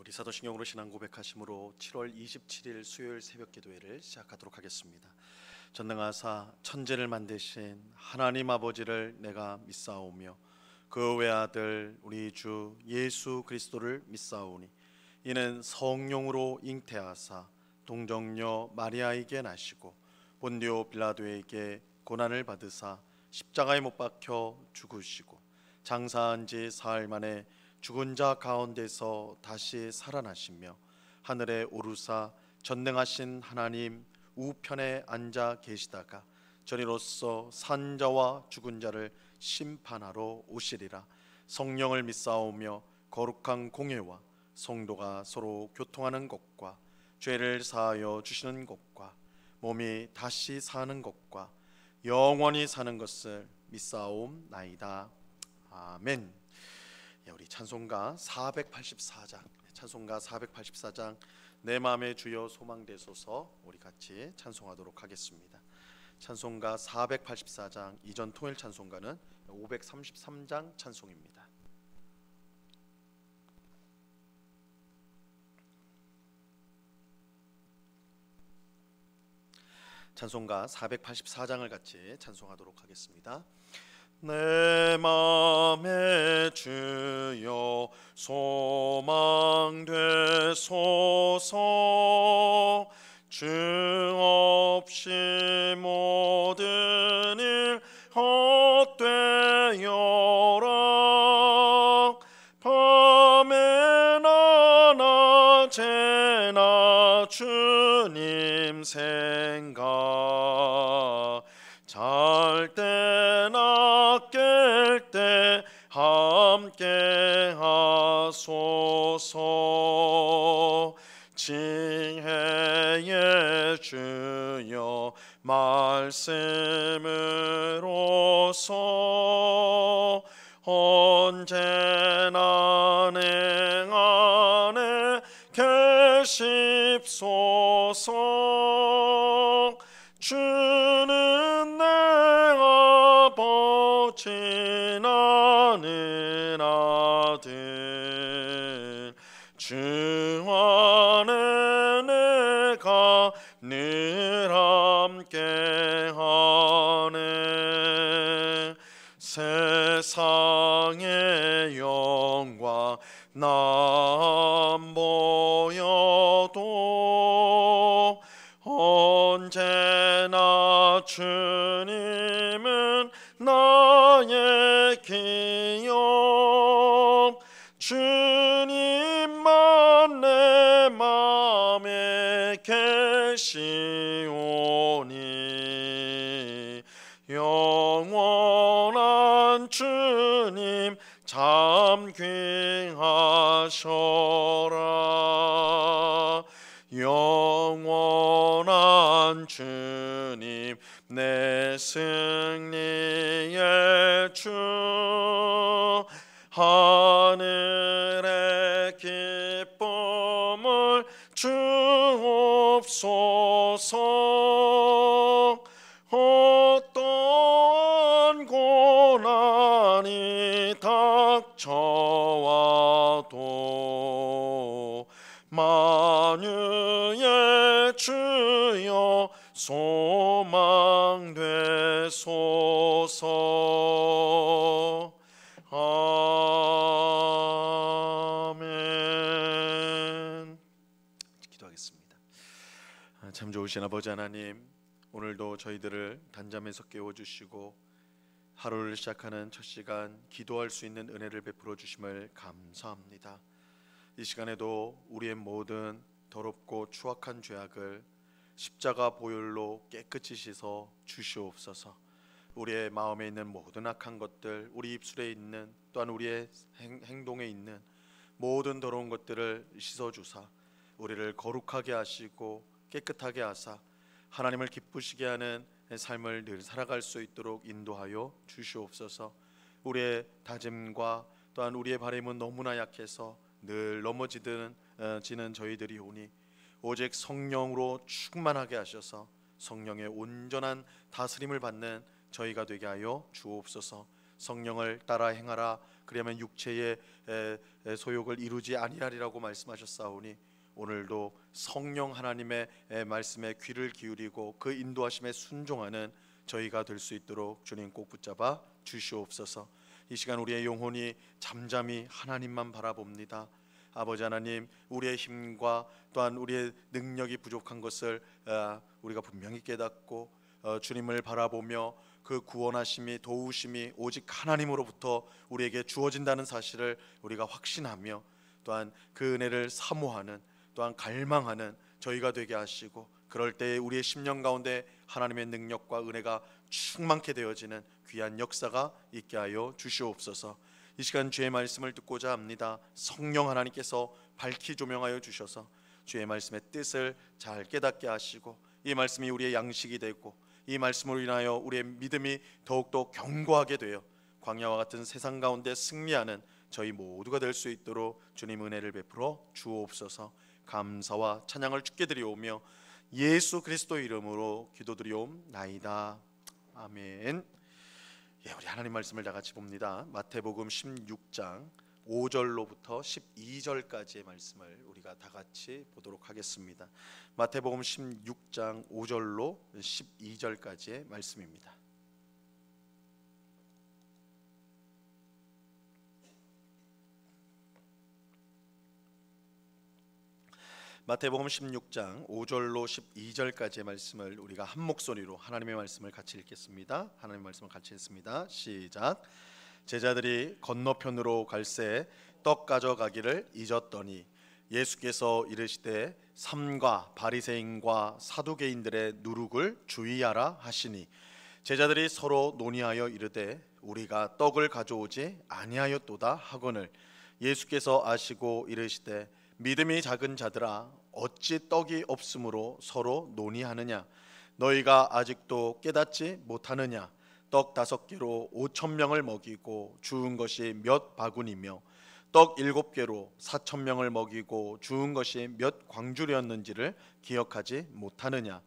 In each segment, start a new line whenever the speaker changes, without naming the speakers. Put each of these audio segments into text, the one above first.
우리 사도신경으로 신앙 고백하심으로 7월 27일 수요일 새벽 기도회를 시작하도록 하겠습니다. 전능하사 천지를 만드신 하나님 아버지를 내가 믿사오며 그 외아들 우리 주 예수 그리스도를 믿사오니 이는 성령으로 잉태하사 동정녀 마리아에게 나시고 본디오 빌라도에게 고난을 받으사 십자가에 못 박혀 죽으시고 장사한 지 사흘 만에 죽은 자 가운데서 다시 살아나시며 하늘에 오르사 전능하신 하나님 우편에 앉아 계시다가 저리로서 산 자와 죽은 자를 심판하러 오시리라. 성령을 믿사오며 거룩한 공예와 성도가 서로 교통하는 것과 죄를 사하여 주시는 것과 몸이 다시 사는 것과 영원히 사는 것을 믿사옵나이다. 아멘. 우리 찬송가 484장 내 마음의 주여 소망되소서 우리 같이 찬송하도록 하겠습니다. 찬송가 484장 이전 통일 찬송가는 533장 찬송입니다. 찬송가 484장을 같이 찬송하도록 하겠습니다. 내 맘의 주여 소망되소서 주 없이 모든 일 헛되어라. 밤에나 낮에나 주님 생각 잘 때나 깰 때 함께 하소서. 지혜의 주여 말씀으로서 언제나 내 안에 계십소서. 주는 내 아버지 나는 아들 주 안에 내가 늘 함께하네. 세상의 영광 난 보여도 언제나 주님은 나의 기억. 주님만 내 맘에 계시오니 영원한 주님 참 귀하셔라. 영원한 주님 내 승리의 주 하늘의 기쁨을 주옵소서. 어떠한 고난이 닥쳐와도 만유의 주여 소망되소서. 아멘. 기도하겠습니다. 참 좋으신 아버지 하나님, 오늘도 저희들을 단잠에서 깨워주시고 하루를 시작하는 첫 시간 기도할 수 있는 은혜를 베풀어 주심을 감사합니다. 이 시간에도 우리의 모든 더럽고 추악한 죄악을 십자가 보혈로 깨끗이 씻어 주시옵소서. 우리의 마음에 있는 모든 악한 것들, 우리 입술에 있는 또한 우리의 행동에 있는 모든 더러운 것들을 씻어주사 우리를 거룩하게 하시고 깨끗하게 하사 하나님을 기쁘시게 하는 삶을 늘 살아갈 수 있도록 인도하여 주시옵소서. 우리의 다짐과 또한 우리의 바람은 너무나 약해서 늘 넘어지는 저희들이 오니 오직 성령으로 충만하게 하셔서 성령의 온전한 다스림을 받는 저희가 되게 하여 주옵소서. 성령을 따라 행하라 그러면 육체의 소욕을 이루지 아니하리라고 말씀하셨사오니 오늘도 성령 하나님의 말씀에 귀를 기울이고 그 인도하심에 순종하는 저희가 될 수 있도록 주님 꼭 붙잡아 주시옵소서. 이 시간 우리의 영혼이 잠잠히 하나님만 바라봅니다. 아버지 하나님, 우리의 힘과 또한 우리의 능력이 부족한 것을 우리가 분명히 깨닫고 주님을 바라보며 그 구원하심이 도우심이 오직 하나님으로부터 우리에게 주어진다는 사실을 우리가 확신하며 또한 그 은혜를 사모하는 또한 갈망하는 저희가 되게 하시고, 그럴 때 우리의 심령 가운데 하나님의 능력과 은혜가 충만케 되어지는 귀한 역사가 있게 하여 주시옵소서. 이 시간 주의 말씀을 듣고자 합니다. 성령 하나님께서 밝히 조명하여 주셔서 주의 말씀의 뜻을 잘 깨닫게 하시고, 이 말씀이 우리의 양식이 되고 이 말씀으로 인하여 우리의 믿음이 더욱더 견고하게 되어 광야와 같은 세상 가운데 승리하는 저희 모두가 될 수 있도록 주님 은혜를 베풀어 주옵소서. 감사와 찬양을 주께 드리오며 예수 그리스도 이름으로 기도드리옵나이다. 아멘. 우리 하나님 말씀을 다 같이 봅니다. 마태복음 16장 5절로부터 12절까지의 말씀을 우리가 다 같이 보도록 하겠습니다. 마태복음 16장 5절로 12절까지의 말씀입니다. 마태복음 16장 5절로 12절까지의 말씀을 우리가 한 목소리로 하나님의 말씀을 같이 읽겠습니다. 하나님의 말씀을 같이 읽습니다. 시작. 제자들이 건너편으로 갈새 떡 가져가기를 잊었더니 예수께서 이르시되 삼가 바리새인과 사두개인들의 누룩을 주의하라 하시니, 제자들이 서로 논의하여 이르되 우리가 떡을 가져오지 아니하였도다 하거늘, 예수께서 아시고 이르시되 믿음이 작은 자들아, 어찌 떡이 없으므로 서로 논의하느냐? 너희가 아직도 깨닫지 못하느냐? 떡 5개로 5,000명을 먹이고 주운 것이 몇 바구니며 떡 7개로 4,000명을 먹이고 주운 것이 몇 광주리였는지를 기억하지 못하느냐?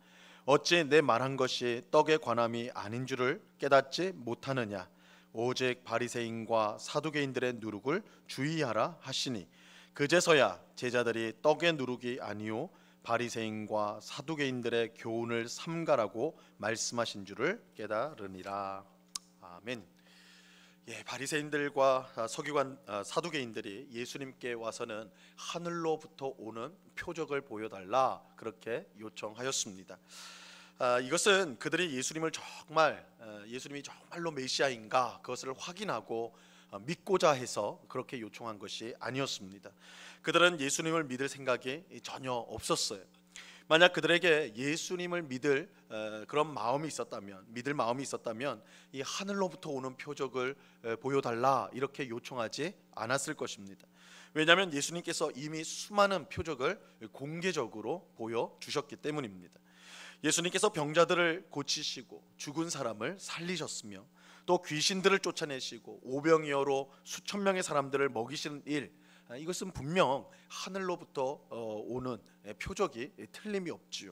어찌 내 말한 것이 떡의 관함이 아닌 줄을 깨닫지 못하느냐? 오직 바리새인과 사두개인들의 누룩을 주의하라 하시니, 그제서야 제자들이 떡의 누룩이 아니요 바리새인과 사두개인들의 교훈을 삼가라고 말씀하신 줄을 깨달으니라. 아멘. 바리새인들과 서기관 사두개인들이 예수님께 와서는 하늘로부터 오는 표적을 보여달라 그렇게 요청하였습니다. 이것은 그들이 예수님이 정말로 메시아인가 그것을 확인하고 믿고자 해서 그렇게 요청한 것이 아니었습니다. 그들은 예수님을 믿을 생각이 전혀 없었어요. 만약 그들에게 예수님을 믿을 그런 마음이 있었다면, 믿을 마음이 있었다면 이 하늘로부터 오는 표적을 보여달라 이렇게 요청하지 않았을 것입니다. 왜냐하면 예수님께서 이미 수많은 표적을 공개적으로 보여주셨기 때문입니다. 예수님께서 병자들을 고치시고 죽은 사람을 살리셨으며 또 귀신들을 쫓아내시고 오병이어로 수천 명의 사람들을 먹이시는 일, 이것은 분명 하늘로부터 오는 표적이 틀림이 없지요.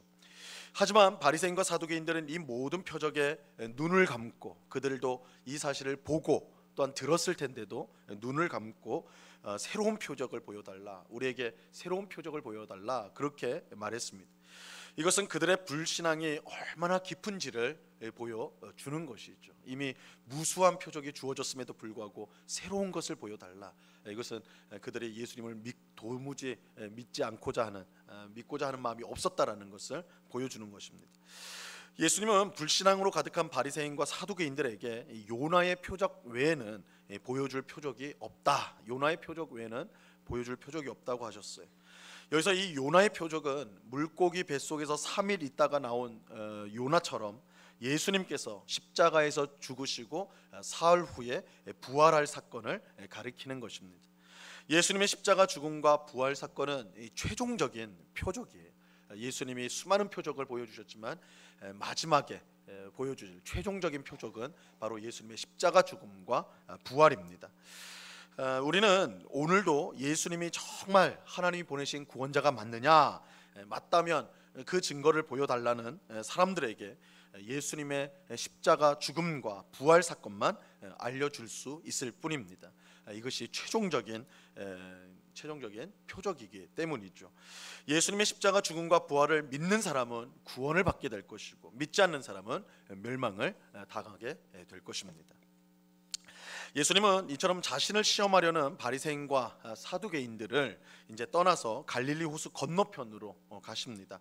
하지만 바리새인과 사두개인들은 이 모든 표적에 눈을 감고, 그들도 이 사실을 보고 또한 들었을 텐데도 눈을 감고 새로운 표적을 보여달라, 우리에게 새로운 표적을 보여달라 그렇게 말했습니다. 이것은 그들의 불신앙이 얼마나 깊은지를 보여주는 것이죠. 이미 무수한 표적이 주어졌음에도 불구하고 새로운 것을 보여달라. 이것은 그들이 예수님을 도무지 믿고자 하는 마음이 없었다라는 것을 보여주는 것입니다. 예수님은 불신앙으로 가득한 바리새인과 사두개인들에게 요나의 표적 외에는 보여줄 표적이 없다. 요나의 표적 외에는 보여줄 표적이 없다고 하셨어요. 여기서 이 요나의 표적은 물고기 뱃속에서 3일 있다가 나온 요나처럼 예수님께서 십자가에서 죽으시고 사흘 후에 부활할 사건을 가리키는 것입니다. 예수님의 십자가 죽음과 부활 사건은 최종적인 표적이에요. 예수님이 수많은 표적을 보여주셨지만 마지막에 보여주실 최종적인 표적은 바로 예수님의 십자가 죽음과 부활입니다. 우리는 오늘도 예수님이 정말 하나님이 보내신 구원자가 맞느냐, 맞다면 그 증거를 보여달라는 사람들에게 예수님의 십자가 죽음과 부활 사건만 알려줄 수 있을 뿐입니다. 이것이 최종적인 표적이기 때문이죠. 예수님의 십자가 죽음과 부활을 믿는 사람은 구원을 받게 될 것이고 믿지 않는 사람은 멸망을 당하게 될 것입니다. 예수님은 이처럼 자신을 시험하려는 바리새인과 사두개인들을 이제 떠나서 갈릴리 호수 건너편으로 가십니다.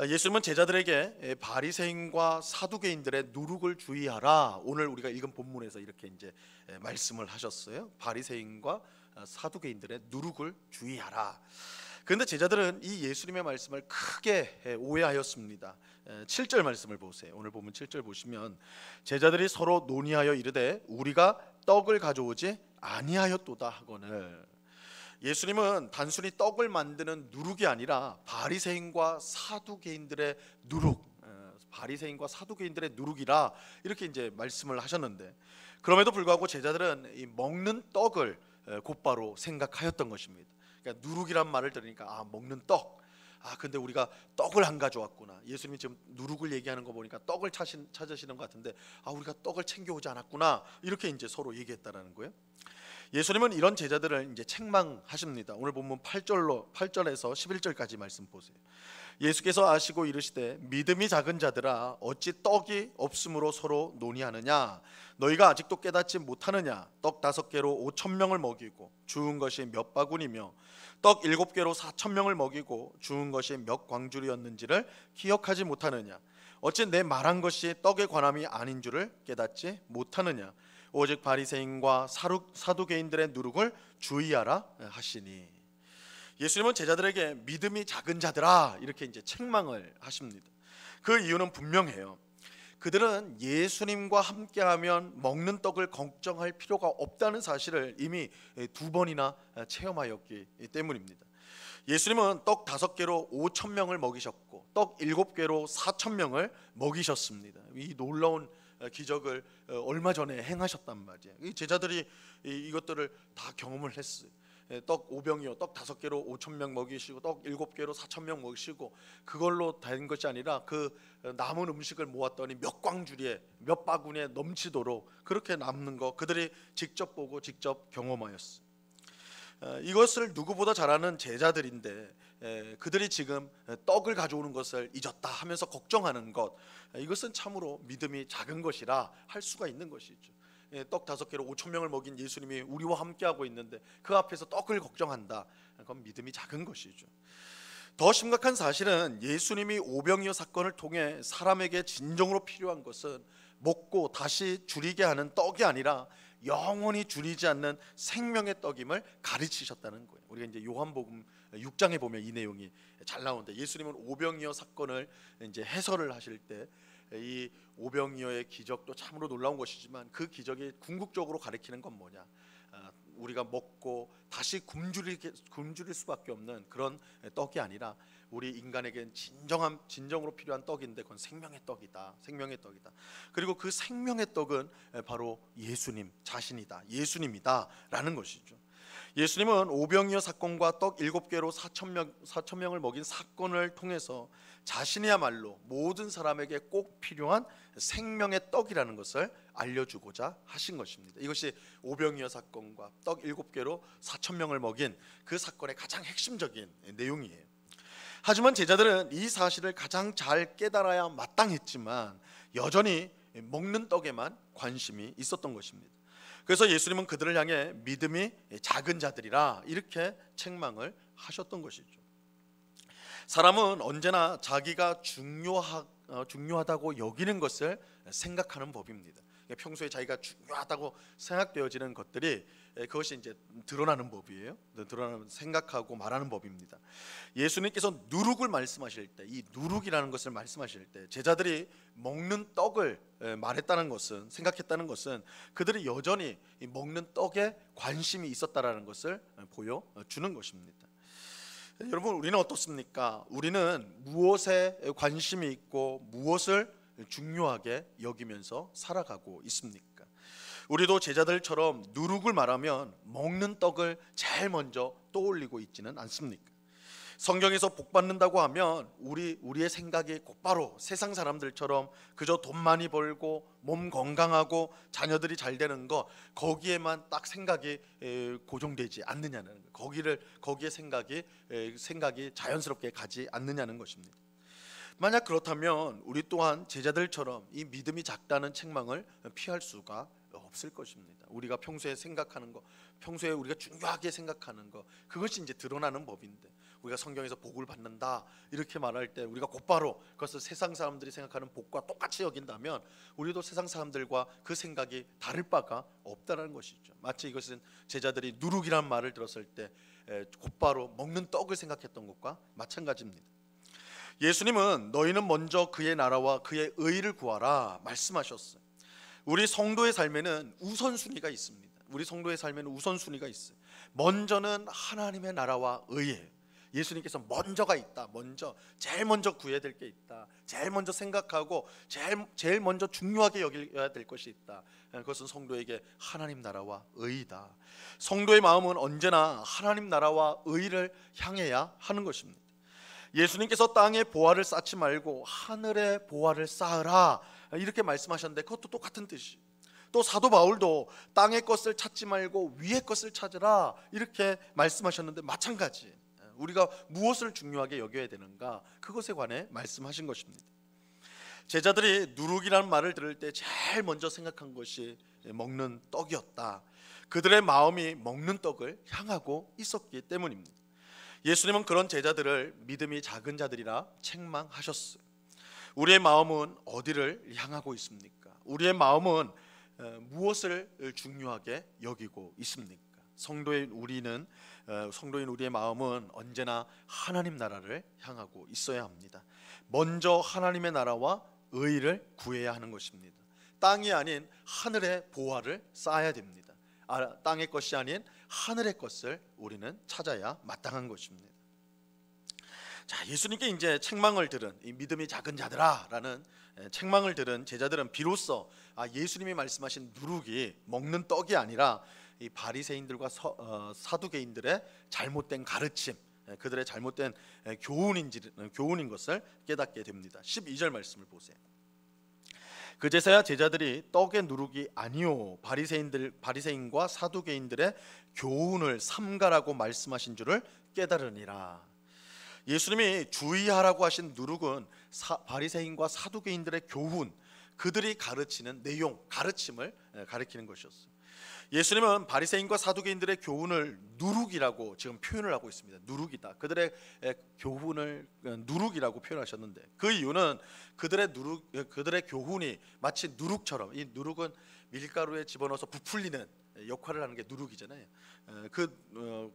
예수님은 제자들에게 바리새인과 사두개인들의 누룩을 주의하라. 오늘 우리가 읽은 본문에서 이렇게 이제 말씀을 하셨어요. 바리새인과 사두개인들의 누룩을 주의하라. 그런데 제자들은 이 예수님의 말씀을 크게 오해하였습니다. 7절 말씀을 보세요. 오늘 보면 7절 보시면 제자들이 서로 논의하여 이르되 우리가 떡을 가져오지 아니하였도다 하거늘. 예수님은 단순히 떡을 만드는 누룩이 아니라 바리새인과 사두개인들의 누룩이라 이렇게 이제 말씀을 하셨는데, 그럼에도 불구하고 제자들은 이 먹는 떡을 곧바로 생각하였던 것입니다. 그러니까 누룩이란 말을 들으니까 먹는 떡. 근데 우리가 떡을 안 가져왔구나. 예수님이 지금 누룩을 얘기하는 거 보니까 떡을 찾으시는 것 같은데 우리가 떡을 챙겨오지 않았구나. 이렇게 이제 서로 얘기했다라는 거예요. 예수님은 이런 제자들을 이제 책망하십니다. 오늘 본문 8절에서 11절까지 말씀 보세요. 예수께서 아시고 이르시되 믿음이 작은 자들아 어찌 떡이 없으므로 서로 논의하느냐. 너희가 아직도 깨닫지 못하느냐. 떡 5개로 5,000명을 먹이고 주운 것이 몇 바구니며 떡 7개로 4,000명을 먹이고 주운 것이 몇 광주리였는지를 기억하지 못하느냐. 어찌 내 말한 것이 떡의 관함이 아닌 줄을 깨닫지 못하느냐. 오직 바리새인과 사두개인들의 누룩을 주의하라 하시니. 예수님은 제자들에게 믿음이 작은 자들아 이렇게 이제 책망을 하십니다. 그 이유는 분명해요. 그들은 예수님과 함께하면 먹는 떡을 걱정할 필요가 없다는 사실을 이미 2번이나 체험하였기 때문입니다. 예수님은 떡 5개로 5,000명을 먹이셨고 떡 7개로 4,000명을 먹이셨습니다. 이 놀라운 기적을 얼마 전에 행하셨단 말이에요. 이 제자들이 이것들을 다 경험을 했어요. 떡 5병이요, 떡 5개로 5,000명 먹이시고 떡 7개로 4,000명 먹이시고 그걸로 된 것이 아니라 그 남은 음식을 모았더니 몇 광주리에 몇 바구니에 넘치도록 그렇게 남는 거 그들이 직접 보고 직접 경험하였어요. 이것을 누구보다 잘 아는 제자들인데 그들이 지금 떡을 가져오는 것을 잊었다 하면서 걱정하는 것, 이것은 참으로 믿음이 작은 것이라 할 수가 있는 것이죠. 떡 5개로 5,000명을 먹인 예수님이 우리와 함께하고 있는데 그 앞에서 떡을 걱정한다, 그건 믿음이 작은 것이죠. 더 심각한 사실은 예수님이 오병이어 사건을 통해 사람에게 진정으로 필요한 것은 먹고 다시 줄이게 하는 떡이 아니라 영원히 줄이지 않는 생명의 떡임을 가르치셨다는 거예요. 우리가 이제 요한복음 6장에 보면 이 내용이 잘 나오는데, 예수님은 오병이어 사건을 이제 해설을 하실 때 이 오병이어의 기적도 참으로 놀라운 것이지만 그 기적이 궁극적으로 가리키는 건 뭐냐? 우리가 먹고 다시 굶주릴 수밖에 없는 그런 떡이 아니라 우리 인간에겐 진정으로 필요한 떡인데 그건 생명의 떡이다. 그리고 그 생명의 떡은 바로 예수님 자신이다. 예수님이다 라는 것이죠. 예수님은 오병이어 사건과 떡 7개로 4,000명을 먹인 사건을 통해서 자신이야말로 모든 사람에게 꼭 필요한 생명의 떡이라는 것을 알려주고자 하신 것입니다. 이것이 오병이어 사건과 떡 7개로 4,000명을 먹인 그 사건의 가장 핵심적인 내용이에요. 하지만 제자들은 이 사실을 가장 잘 깨달아야 마땅했지만 여전히 먹는 떡에만 관심이 있었던 것입니다. 그래서 예수님은 그들을 향해 믿음이 작은 자들이라 이렇게 책망을 하셨던 것이죠. 사람은 언제나 자기가 중요하다고 여기는 것을 생각하는 법입니다. 평소에 자기가 중요하다고 생각되어지는 것들이 그것이 이제 드러나는 법이에요. 드러나는 생각하고 말하는 법입니다. 예수님께서 누룩을 말씀하실 때, 이 누룩이라는 것을 말씀하실 때 제자들이 먹는 떡을 말했다는 것은, 생각했다는 것은 그들이 여전히 먹는 떡에 관심이 있었다라는 것을 보여주는 것입니다. 여러분, 우리는 어떻습니까? 우리는 무엇에 관심이 있고 무엇을 중요하게 여기면서 살아가고 있습니까? 우리도 제자들처럼 누룩을 말하면 먹는 떡을 제일 먼저 떠올리고 있지는 않습니까? 성경에서 복 받는다고 하면 우리의 생각이 곧바로 세상 사람들처럼 그저 돈 많이 벌고 몸 건강하고 자녀들이 잘 되는 거, 거기에만 딱 생각이 고정되지 않느냐는 거. 거기에 생각이 자연스럽게 가지 않느냐는 것입니다. 만약 그렇다면 우리 또한 제자들처럼 이 믿음이 작다는 책망을 피할 수가 없을 것입니다. 우리가 평소에 생각하는 거, 평소에 우리가 중요하게 생각하는 거, 그것이 이제 드러나는 법인데, 우리가 성경에서 복을 받는다 이렇게 말할 때 우리가 곧바로 그것을 세상 사람들이 생각하는 복과 똑같이 여긴다면 우리도 세상 사람들과 그 생각이 다를 바가 없다는 것이죠. 마치 이것은 제자들이 누룩이란 말을 들었을 때 곧바로 먹는 떡을 생각했던 것과 마찬가지입니다. 예수님은 너희는 먼저 그의 나라와 그의 의를 구하라 말씀하셨어요. 우리 성도의 삶에는 우선순위가 있습니다. 우리 성도의 삶에는 우선순위가 있어요. 먼저는 하나님의 나라와 의예요. 예수님께서 먼저가 있다. 제일 먼저 구해야 될 게 있다. 제일 먼저 생각하고 제일 먼저 중요하게 여겨야 될 것이 있다. 그것은 성도에게 하나님 나라와 의이다. 성도의 마음은 언제나 하나님 나라와 의를 향해야 하는 것입니다. 예수님께서 땅에 보화를 쌓지 말고 하늘에 보화를 쌓으라 이렇게 말씀하셨는데, 그것도 똑같은 뜻이에요. 또 사도 바울도 땅의 것을 찾지 말고 위의 것을 찾으라 이렇게 말씀하셨는데 마찬가지. 우리가 무엇을 중요하게 여겨야 되는가, 그것에 관해 말씀하신 것입니다. 제자들이 누룩이라는 말을 들을 때 제일 먼저 생각한 것이 먹는 떡이었다. 그들의 마음이 먹는 떡을 향하고 있었기 때문입니다. 예수님은 그런 제자들을 믿음이 작은 자들이라 책망하셨어요. 우리의 마음은 어디를 향하고 있습니까? 우리의 마음은 무엇을 중요하게 여기고 있습니까? 성도인 우리의 마음은 언제나 하나님 나라를 향하고 있어야 합니다. 먼저 하나님의 나라와 의를 구해야 하는 것입니다. 땅이 아닌 하늘의 보화를 쌓아야 됩니다. 땅의 것이 아닌 하늘의 것을 우리는 찾아야 마땅한 것입니다. 자, 예수님께 이제 책망을 들은 이 믿음이 작은 자들아라는 책망을 들은 제자들은 비로소 예수님이 말씀하신 누룩이 먹는 떡이 아니라 이 바리새인들과 사두개인들의 잘못된 가르침, 그들의 잘못된 교훈인 것을 깨닫게 됩니다. 12절 말씀을 보세요. 그제서야 제자들이 떡의 누룩이 아니요 바리새인과 사두개인들의 교훈을 삼가라고 말씀하신 줄을 깨달으니라. 예수님이 주의하라고 하신 누룩은 바리새인과 사두개인들의 교훈, 그들이 가르치는 내용, 가르침을 가리키는 것이었어요. 예수님은 바리새인과 사두개인들의 교훈을 누룩이라고 지금 표현을 하고 있습니다. 누룩이다. 그들의 교훈을 누룩이라고 표현하셨는데, 그 이유는 그들의 교훈이 마치 누룩처럼, 이 누룩은 밀가루에 집어넣어서 부풀리는 역할을 하는 게 누룩이잖아요.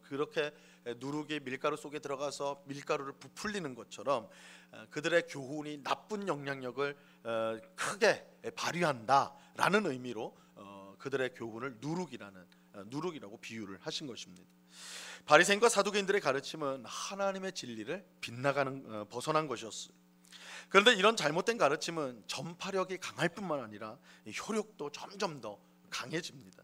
그렇게 누룩이 밀가루 속에 들어가서 밀가루를 부풀리는 것처럼 그들의 교훈이 나쁜 영향력을 크게 발휘한다라는 의미로 그들의 교훈을 누룩이라고 비유를 하신 것입니다. 바리새인과 사두개인들의 가르침은 하나님의 진리를 벗어난 것이었어요. 그런데 이런 잘못된 가르침은 전파력이 강할 뿐만 아니라 효력도 점점 더 강해집니다.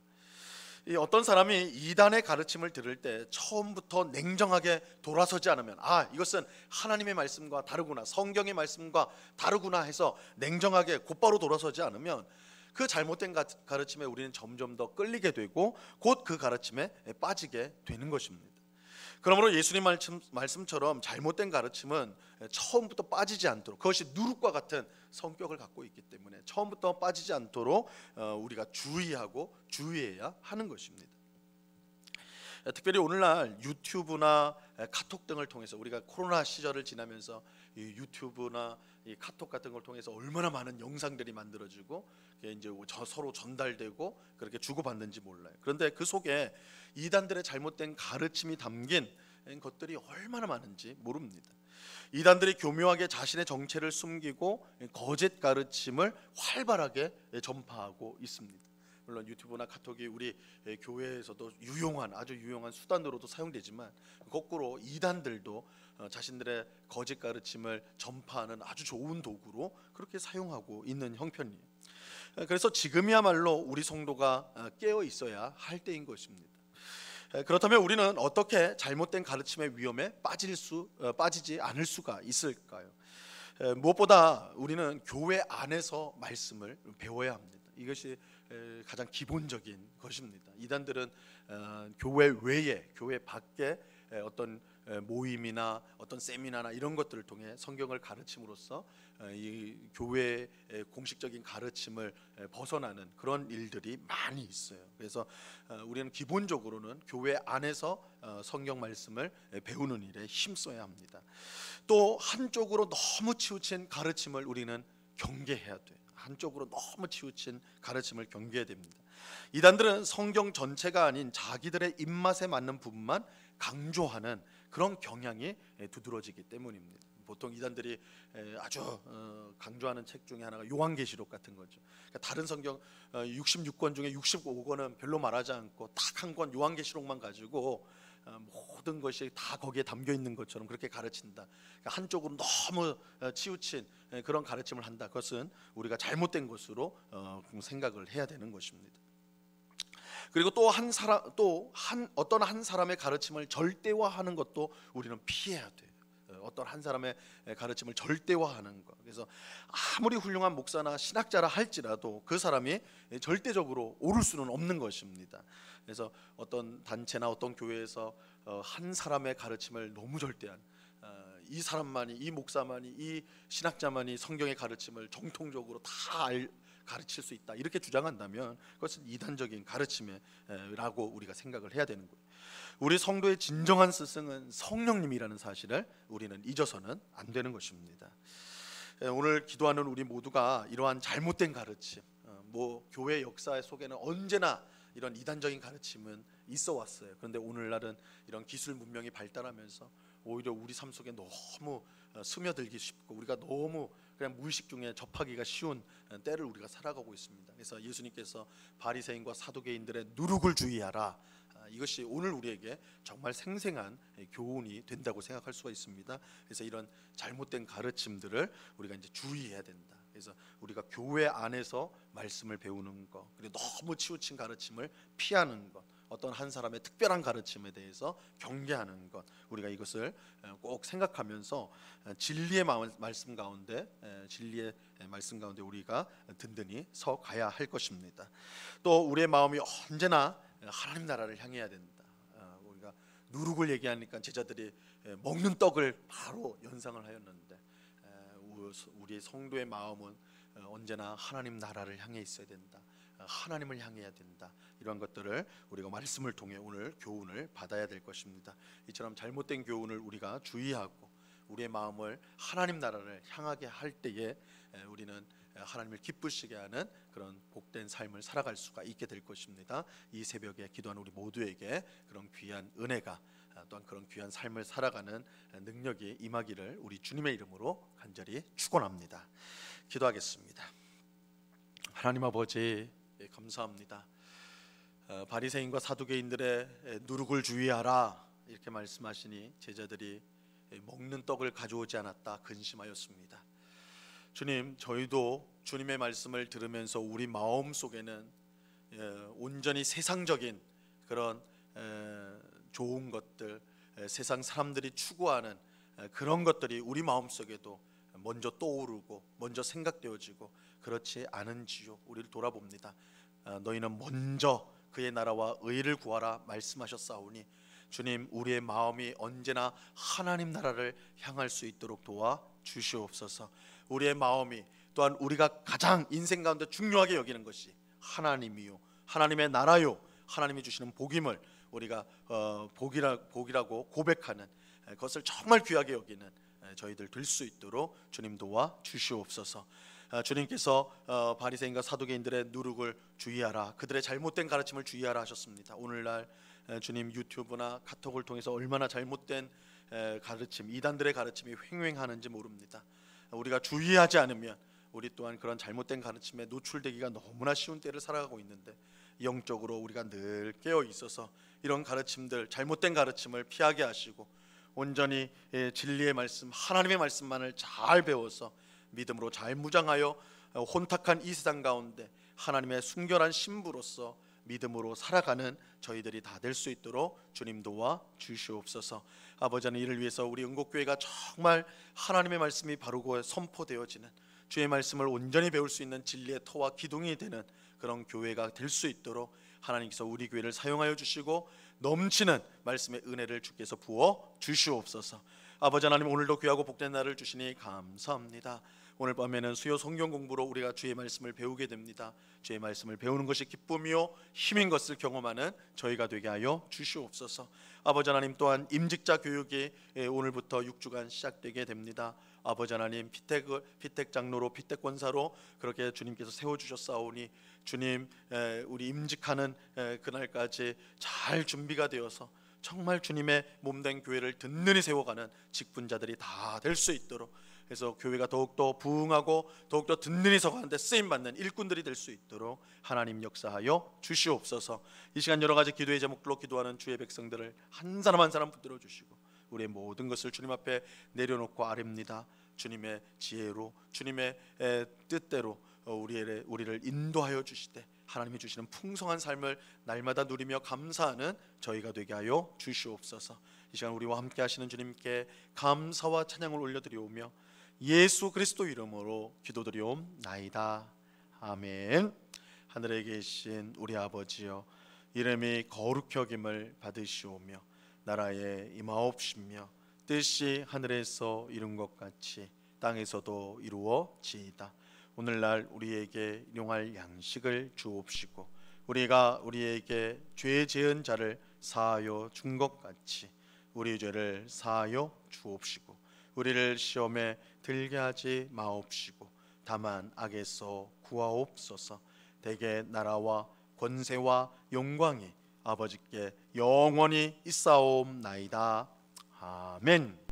어떤 사람이 이단의 가르침을 들을 때 처음부터 냉정하게 돌아서지 않으면 이것은 하나님의 말씀과 다르구나, 성경의 말씀과 다르구나 해서 냉정하게 곧바로 돌아서지 않으면 그 잘못된 가르침에 우리는 점점 더 끌리게 되고 곧 그 가르침에 빠지게 되는 것입니다. 그러므로 예수님 말씀처럼 잘못된 가르침은 처음부터 빠지지 않도록, 그것이 누룩과 같은 성격을 갖고 있기 때문에 처음부터 빠지지 않도록 우리가 주의해야 하는 것입니다. 특별히 오늘날 유튜브나 카톡 등을 통해서, 우리가 코로나 시절을 지나면서 이 유튜브나 이 카톡 같은 걸 통해서 얼마나 많은 영상들이 만들어지고 이제 서로 전달되고 그렇게 주고받는지 몰라요. 그런데 그 속에 이단들의 잘못된 가르침이 담긴 것들이 얼마나 많은지 모릅니다. 이단들이 교묘하게 자신의 정체를 숨기고 거짓 가르침을 활발하게 전파하고 있습니다. 물론 유튜브나 카톡이 우리 교회에서도 아주 유용한 수단으로도 사용되지만, 거꾸로 이단들도 자신들의 거짓 가르침을 전파하는 아주 좋은 도구로 그렇게 사용하고 있는 형편이에요. 그래서 지금이야말로 우리 성도가 깨어 있어야 할 때인 것입니다. 그렇다면 우리는 어떻게 잘못된 가르침의 위험에 빠지지 않을 수가 있을까요? 무엇보다 우리는 교회 안에서 말씀을 배워야 합니다. 이것이 가장 기본적인 것입니다. 이단들은 교회 외에, 교회 밖에 어떤 모임이나 어떤 세미나나 이런 것들을 통해 성경을 가르침으로써 이 교회의 공식적인 가르침을 벗어나는 그런 일들이 많이 있어요. 그래서 우리는 기본적으로는 교회 안에서 성경 말씀을 배우는 일에 힘써야 합니다. 또 한쪽으로 너무 치우친 가르침을 우리는 경계해야 돼요. 한쪽으로 너무 치우친 가르침을 경계해야 됩니다. 이단들은 성경 전체가 아닌 자기들의 입맛에 맞는 부분만 강조하는 그런 경향이 두드러지기 때문입니다. 보통 이단들이 아주 강조하는 책 중에 하나가 요한계시록 같은 거죠. 그러니까 다른 성경 66권 중에 65권은 별로 말하지 않고 딱 한 권 요한계시록만 가지고 모든 것이 다 거기에 담겨 있는 것처럼 그렇게 가르친다. 그러니까 한쪽으로 너무 치우친 그런 가르침을 한다. 그것은 우리가 잘못된 것으로 생각을 해야 되는 것입니다. 그리고 어떤 한 사람의 가르침을 절대화하는 것도 우리는 피해야 돼요. 어떤 한 사람의 가르침을 절대화하는 것. 그래서 아무리 훌륭한 목사나 신학자라 할지라도 그 사람이 절대적으로 옳을 수는 없는 것입니다. 그래서 어떤 단체나 어떤 교회에서 한 사람의 가르침을 너무 절대한 이 사람만이, 이 목사만이, 이 신학자만이 성경의 가르침을 정통적으로 다 가르칠 수 있다 이렇게 주장한다면 그것은 이단적인 가르침이라고 우리가 생각을 해야 되는 거예요. 우리 성도의 진정한 스승은 성령님이라는 사실을 우리는 잊어서는 안 되는 것입니다. 오늘 기도하는 우리 모두가 이러한 잘못된 가르침, 교회 역사 속에는 언제나 이런 이단적인 가르침은 있어 왔어요. 그런데 오늘날은 이런 기술 문명이 발달하면서 오히려 우리 삶 속에 너무 스며들기 쉽고 우리가 너무 그냥 무의식 중에 접하기가 쉬운 때를 우리가 살아가고 있습니다. 그래서 예수님께서 바리새인과 사두개인들의 누룩을 주의하라, 이것이 오늘 우리에게 정말 생생한 교훈이 된다고 생각할 수가 있습니다. 그래서 이런 잘못된 가르침들을 우리가 이제 주의해야 된다. 그래서 우리가 교회 안에서 말씀을 배우는 것, 그리고 너무 치우친 가르침을 피하는 것, 어떤 한 사람의 특별한 가르침에 대해서 경계하는 것, 우리가 이것을 꼭 생각하면서 진리의 말씀 가운데 우리가 든든히 서 가야 할 것입니다. 또 우리의 마음이 언제나 하나님 나라를 향해야 된다. 우리가 누룩을 얘기하니까 제자들이 먹는 떡을 바로 연상을 하였는데 우리 성도의 마음은 언제나 하나님 나라를 향해 있어야 된다. 하나님을 향해야 된다. 이런 것들을 우리가 말씀을 통해 오늘 교훈을 받아야 될 것입니다. 이처럼 잘못된 교훈을 우리가 주의하고 우리의 마음을 하나님 나라를 향하게 할 때에 우리는 하나님을 기쁘시게 하는 그런 복된 삶을 살아갈 수가 있게 될 것입니다. 이 새벽에 기도하는 우리 모두에게 그런 귀한 은혜가, 또한 그런 귀한 삶을 살아가는 능력이 임하기를 우리 주님의 이름으로 간절히 축원합니다. 기도하겠습니다. 하나님 아버지, 감사합니다. 바리새인과 사두개인들의 누룩을 주의하라 이렇게 말씀하시니 제자들이 먹는 떡을 가져오지 않았다 근심하였습니다. 주님, 저희도 주님의 말씀을 들으면서 우리 마음 속에는 온전히 세상적인 그런 좋은 것들, 세상 사람들이 추구하는 그런 것들이 우리 마음 속에도 먼저 떠오르고 먼저 생각되어지고 그렇지 않은지요. 우리를 돌아봅니다. 너희는 먼저 그의 나라와 의를 구하라 말씀하셨사오니 주님, 우리의 마음이 언제나 하나님 나라를 향할 수 있도록 도와 주시옵소서. 우리의 마음이 또한 우리가 가장 인생 가운데 중요하게 여기는 것이 하나님이요, 하나님의 나라요, 하나님이 주시는 복임을 우리가 복이라고 고백하는 그것을 정말 귀하게 여기는 저희들 될 수 있도록 주님 도와 주시옵소서. 주님께서 바리새인과 사두개인들의 누룩을 주의하라, 그들의 잘못된 가르침을 주의하라 하셨습니다. 오늘날 주님 유튜브나 카톡을 통해서 얼마나 잘못된 가르침, 이단들의 가르침이 횡행하는지 모릅니다. 우리가 주의하지 않으면 우리 또한 그런 잘못된 가르침에 노출되기가 너무나 쉬운 때를 살아가고 있는데 영적으로 우리가 늘 깨어 있어서 이런 가르침들, 잘못된 가르침을 피하게 하시고 온전히 진리의 말씀, 하나님의 말씀만을 잘 배워서 믿음으로 잘 무장하여 혼탁한 이 세상 가운데 하나님의 순결한 신부로서 믿음으로 살아가는 저희들이 다 될 수 있도록 주님 도와 주시옵소서. 아버지 하나님, 이를 위해서 우리 응곡교회가 정말 하나님의 말씀이 바르고 선포되어지는, 주의 말씀을 온전히 배울 수 있는 진리의 터와 기둥이 되는 그런 교회가 될 수 있도록 하나님께서 우리 교회를 사용하여 주시고 넘치는 말씀의 은혜를 주께서 부어 주시옵소서. 아버지 하나님, 오늘도 귀하고 복된 날을 주시니 감사합니다. 오늘 밤에는 수요 성경 공부로 우리가 주의 말씀을 배우게 됩니다. 주의 말씀을 배우는 것이 기쁨이요 힘인 것을 경험하는 저희가 되게 하여 주시옵소서. 아버지 하나님, 또한 임직자 교육이 오늘부터 6주간 시작되게 됩니다. 아버지 하나님, 피택 장로로, 피택 권사로 그렇게 주님께서 세워주셨사오니 주님, 우리 임직하는 그날까지 잘 준비가 되어서 정말 주님의 몸된 교회를 든든히 세워가는 직분자들이 다 될 수 있도록, 그래서 교회가 더욱더 부흥하고 더욱더 든든히 서가는데 쓰임받는 일꾼들이 될 수 있도록 하나님 역사하여 주시옵소서. 이 시간 여러 가지 기도의 제목들로 기도하는 주의 백성들을 한 사람 한 사람 붙들어 주시고 우리의 모든 것을 주님 앞에 내려놓고 아뢰입니다. 주님의 지혜로, 주님의 뜻대로 우리를 인도하여 주시되 하나님이 주시는 풍성한 삶을 날마다 누리며 감사하는 저희가 되게 하여 주시옵소서. 이 시간 우리와 함께 하시는 주님께 감사와 찬양을 올려드리오며 예수 그리스도 이름으로 기도드리옵나이다. 아멘. 하늘에 계신 우리 아버지여, 이름이 거룩히 여김을 받으시오며 나라에 임하옵시며 뜻이 하늘에서 이룬 것 같이 땅에서도 이루어지이다. 오늘날 우리에게 일용할 양식을 주옵시고 우리가 우리에게 죄 지은 자를 사하여 준 것 같이 우리 죄를 사하여 주옵시고 우리를 시험에 들게 하지 마옵시고 다만 악에서 구하옵소서. 대개 나라와 권세와 영광이 아버지께 영원히 있사옵나이다. 아멘.